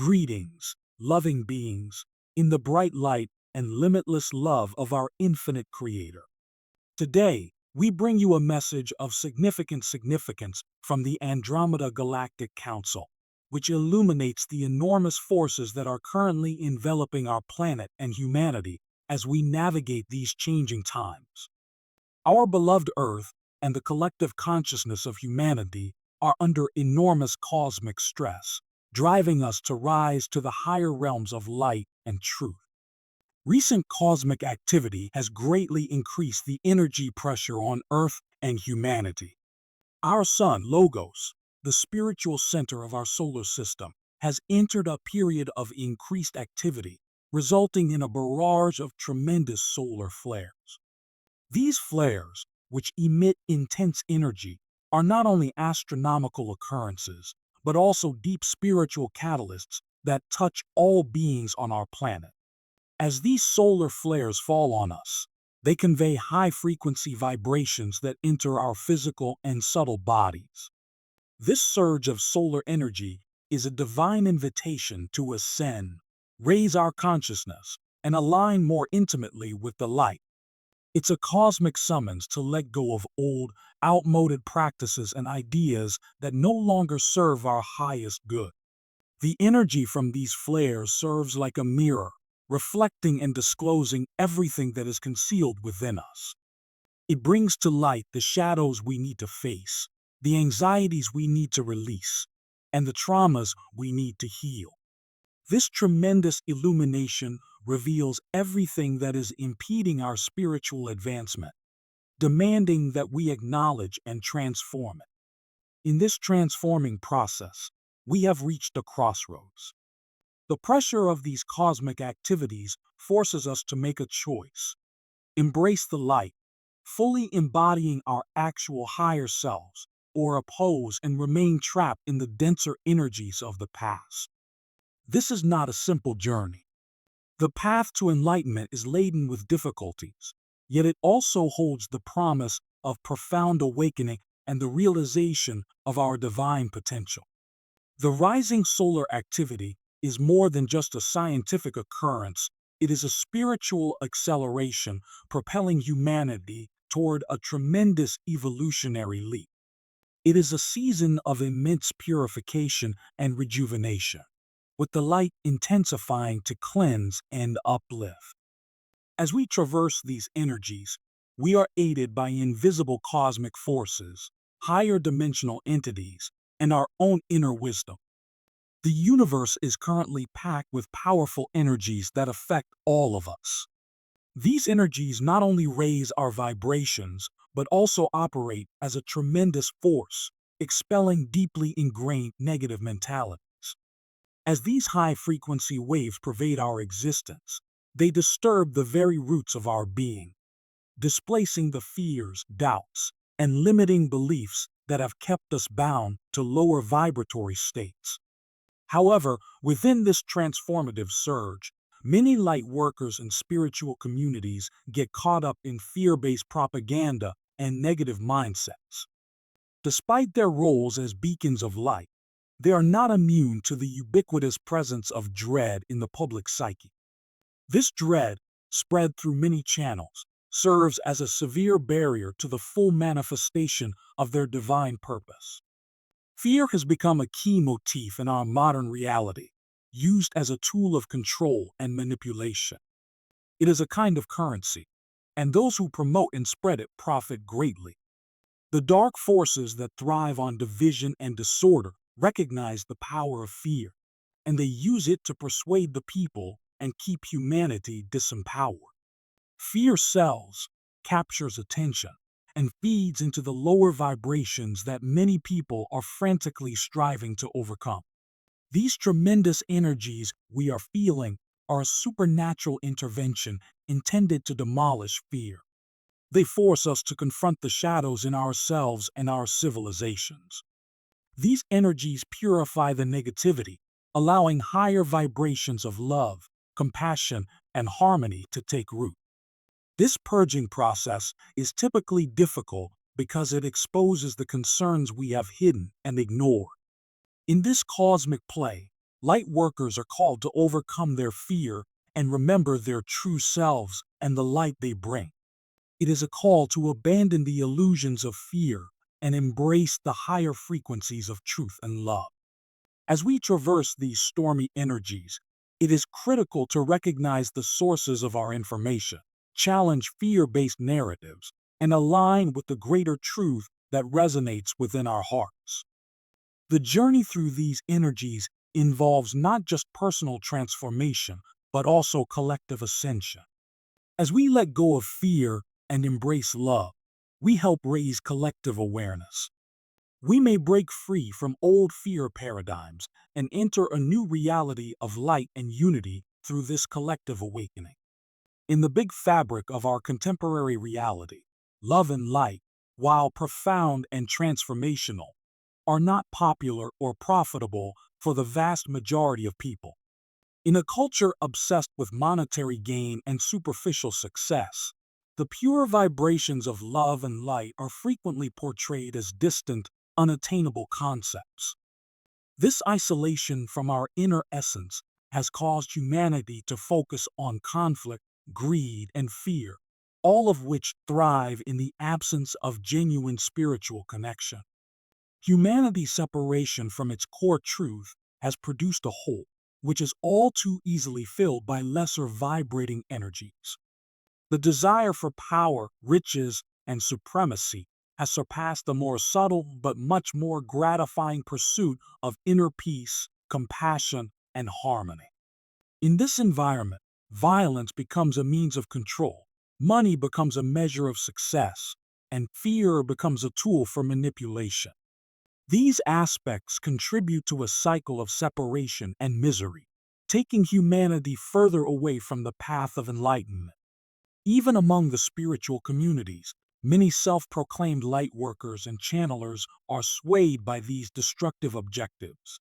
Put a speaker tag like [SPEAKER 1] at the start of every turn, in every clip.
[SPEAKER 1] Greetings, loving beings, in the bright light and limitless love of our infinite Creator. Today, we bring you a message of significant significance from the Andromeda Galactic Council, which illuminates the enormous forces that are currently enveloping our planet and humanity as we navigate these changing times. Our beloved Earth and the collective consciousness of humanity are under enormous cosmic stress, driving us to rise to the higher realms of light and truth. Recent cosmic activity has greatly increased the energy pressure on Earth and humanity. Our sun, Logos, the spiritual center of our solar system, has entered a period of increased activity, resulting in a barrage of tremendous solar flares. These flares, which emit intense energy, are not only astronomical occurrences, but also deep spiritual catalysts that touch all beings on our planet. As these solar flares fall on us, they convey high-frequency vibrations that enter our physical and subtle bodies. This surge of solar energy is a divine invitation to ascend, raise our consciousness, and align more intimately with the light. It's a cosmic summons to let go of old, outmoded practices and ideas that no longer serve our highest good. The energy from these flares serves like a mirror, reflecting and disclosing everything that is concealed within us. It brings to light the shadows we need to face, the anxieties we need to release, and the traumas we need to heal. This tremendous illumination reveals everything that is impeding our spiritual advancement, demanding that we acknowledge and transform it. In this transforming process, we have reached a crossroads. The pressure of these cosmic activities forces us to make a choice. Embrace the light, fully embodying our actual higher selves, or oppose and remain trapped in the denser energies of the past. This is not a simple journey. The path to enlightenment is laden with difficulties, yet it also holds the promise of profound awakening and the realization of our divine potential. The rising solar activity is more than just a scientific occurrence. It is a spiritual acceleration propelling humanity toward a tremendous evolutionary leap. It is a season of immense purification and rejuvenation, with the light intensifying to cleanse and uplift. As we traverse these energies, we are aided by invisible cosmic forces, higher dimensional entities, and our own inner wisdom. The universe is currently packed with powerful energies that affect all of us. These energies not only raise our vibrations, but also operate as a tremendous force, expelling deeply ingrained negative mentalities. As these high-frequency waves pervade our existence, they disturb the very roots of our being, displacing the fears, doubts, and limiting beliefs that have kept us bound to lower vibratory states. However, within this transformative surge, many light workers and spiritual communities get caught up in fear-based propaganda and negative mindsets. Despite their roles as beacons of light, they are not immune to the ubiquitous presence of dread in the public psyche. This dread, spread through many channels, serves as a severe barrier to the full manifestation of their divine purpose. Fear has become a key motif in our modern reality, used as a tool of control and manipulation. It is a kind of currency, and those who promote and spread it profit greatly. The dark forces that thrive on division and disorder recognize the power of fear, and they use it to persuade the people and keep humanity disempowered. Fear sells, captures attention, and feeds into the lower vibrations that many people are frantically striving to overcome. These tremendous energies we are feeling are a supernatural intervention intended to demolish fear. They force us to confront the shadows in ourselves and our civilizations. These energies purify the negativity, allowing higher vibrations of love, compassion, and harmony to take root. This purging process is typically difficult because it exposes the concerns we have hidden and ignored. In this cosmic play, Lightworkers are called to overcome their fear and remember their true selves and the light they bring. It is a call to abandon the illusions of fear and embrace the higher frequencies of truth and love. As we traverse these stormy energies, it is critical to recognize the sources of our information, challenge fear-based narratives, and align with the greater truth that resonates within our hearts. The journey through these energies involves not just personal transformation, but also collective ascension. As we let go of fear and embrace love, we help raise collective awareness. We may break free from old fear paradigms and enter a new reality of light and unity through this collective awakening. In the big fabric of our contemporary reality, love and light, while profound and transformational, are not popular or profitable for the vast majority of people. In a culture obsessed with monetary gain and superficial success, the pure vibrations of love and light are frequently portrayed as distant, unattainable concepts. This isolation from our inner essence has caused humanity to focus on conflict, greed, and fear, all of which thrive in the absence of genuine spiritual connection. Humanity's separation from its core truth has produced a hole, which is all too easily filled by lesser vibrating energies. The desire for power, riches, and supremacy has surpassed the more subtle but much more gratifying pursuit of inner peace, compassion, and harmony. In this environment, violence becomes a means of control, money becomes a measure of success, and fear becomes a tool for manipulation. These aspects contribute to a cycle of separation and misery, taking humanity further away from the path of enlightenment. Even among the spiritual communities, many self-proclaimed lightworkers and channelers are swayed by these destructive objectives.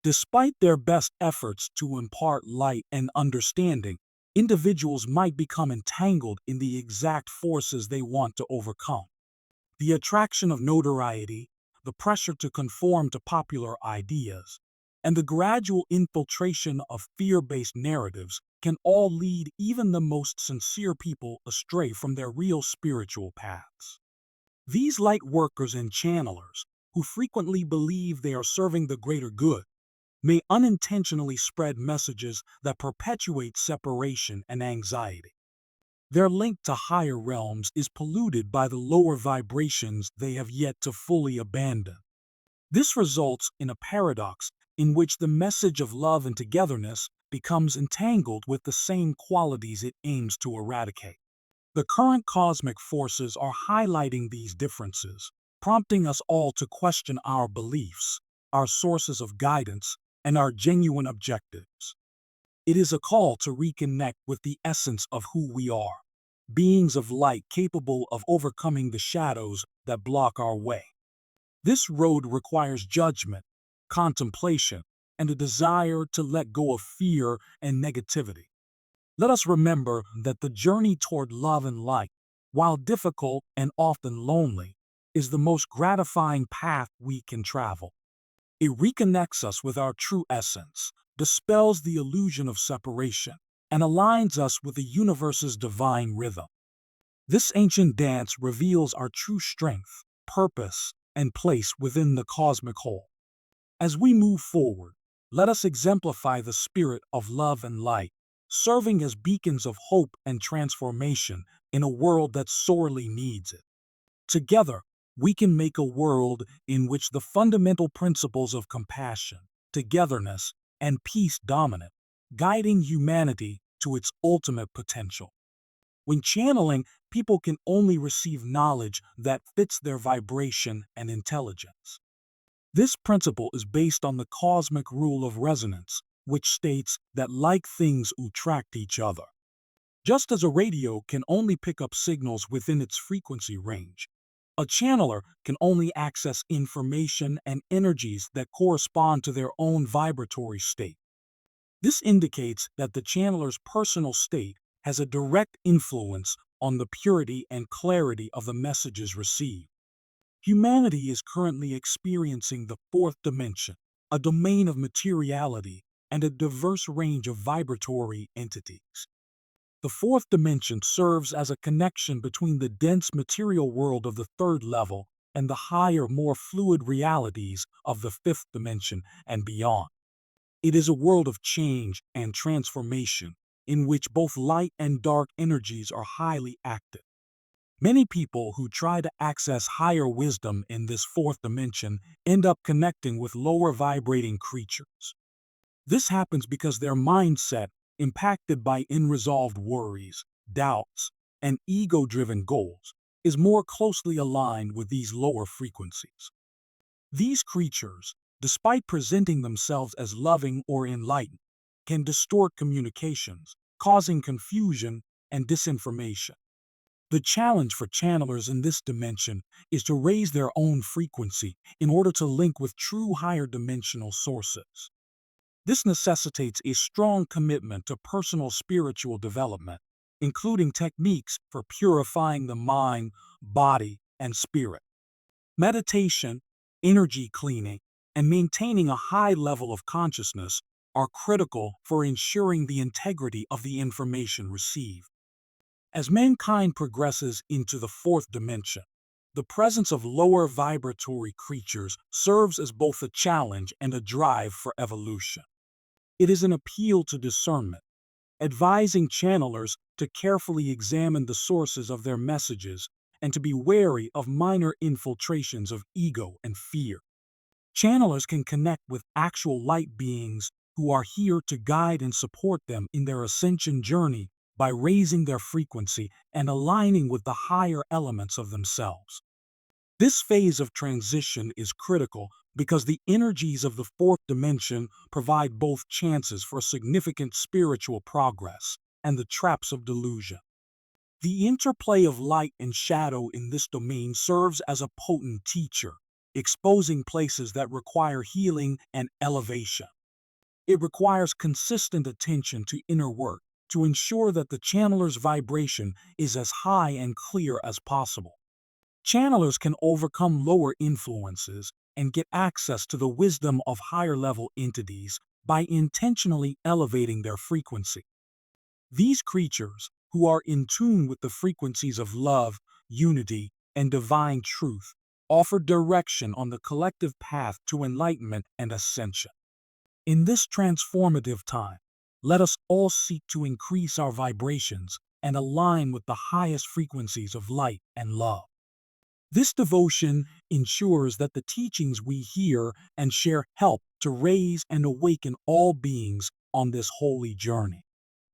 [SPEAKER 1] Despite their best efforts to impart light and understanding, individuals might become entangled in the exact forces they want to overcome. The attraction of notoriety, the pressure to conform to popular ideas, and the gradual infiltration of fear-based narratives can all lead even the most sincere people astray from their real spiritual paths. These light workers and channelers, who frequently believe they are serving the greater good, may unintentionally spread messages that perpetuate separation and anxiety. Their link to higher realms is polluted by the lower vibrations they have yet to fully abandon. This results in a paradox in which the message of love and togetherness becomes entangled with the same qualities it aims to eradicate. The current cosmic forces are highlighting these differences, prompting us all to question our beliefs, our sources of guidance, and our genuine objectives. It is a call to reconnect with the essence of who we are, beings of light capable of overcoming the shadows that block our way. This road requires judgment, contemplation, and a desire to let go of fear and negativity. Let us remember that the journey toward love and light, while difficult and often lonely, is the most gratifying path we can travel. It reconnects us with our true essence, dispels the illusion of separation, and aligns us with the universe's divine rhythm. This ancient dance reveals our true strength, purpose, and place within the cosmic whole. As we move forward, let us exemplify the spirit of love and light, serving as beacons of hope and transformation in a world that sorely needs it. Together, we can make a world in which the fundamental principles of compassion, togetherness, and peace dominate, guiding humanity to its ultimate potential. When channeling, people can only receive knowledge that fits their vibration and intelligence. This principle is based on the cosmic rule of resonance, which states that like things attract each other. Just as a radio can only pick up signals within its frequency range, a channeler can only access information and energies that correspond to their own vibratory state. This indicates that the channeler's personal state has a direct influence on the purity and clarity of the messages received. Humanity is currently experiencing the fourth dimension, a domain of materiality, and a diverse range of vibratory entities. The fourth dimension serves as a connection between the dense material world of the third level and the higher, more fluid realities of the fifth dimension and beyond. It is a world of change and transformation in which both light and dark energies are highly active. Many people who try to access higher wisdom in this fourth dimension end up connecting with lower vibrating creatures. This happens because their mindset, impacted by unresolved worries, doubts, and ego-driven goals, is more closely aligned with these lower frequencies. These creatures, despite presenting themselves as loving or enlightened, can distort communications, causing confusion and disinformation. The challenge for channelers in this dimension is to raise their own frequency in order to link with true higher dimensional sources. This necessitates a strong commitment to personal spiritual development, including techniques for purifying the mind, body, and spirit. Meditation, energy cleaning, and maintaining a high level of consciousness are critical for ensuring the integrity of the information received. As mankind progresses into the fourth dimension, the presence of lower vibratory creatures serves as both a challenge and a drive for evolution. It is an appeal to discernment, advising channelers to carefully examine the sources of their messages and to be wary of minor infiltrations of ego and fear. Channelers can connect with actual light beings who are here to guide and support them in their ascension journey by raising their frequency and aligning with the higher elements of themselves. This phase of transition is critical because the energies of the fourth dimension provide both chances for significant spiritual progress and the traps of delusion. The interplay of light and shadow in this domain serves as a potent teacher, exposing places that require healing and elevation. It requires consistent attention to inner work to ensure that the channeler's vibration is as high and clear as possible. Channelers can overcome lower influences and get access to the wisdom of higher-level entities by intentionally elevating their frequency. These creatures, who are in tune with the frequencies of love, unity, and divine truth, offer direction on the collective path to enlightenment and ascension. In this transformative time, let us all seek to increase our vibrations and align with the highest frequencies of light and love. This devotion ensures that the teachings we hear and share help to raise and awaken all beings on this holy journey.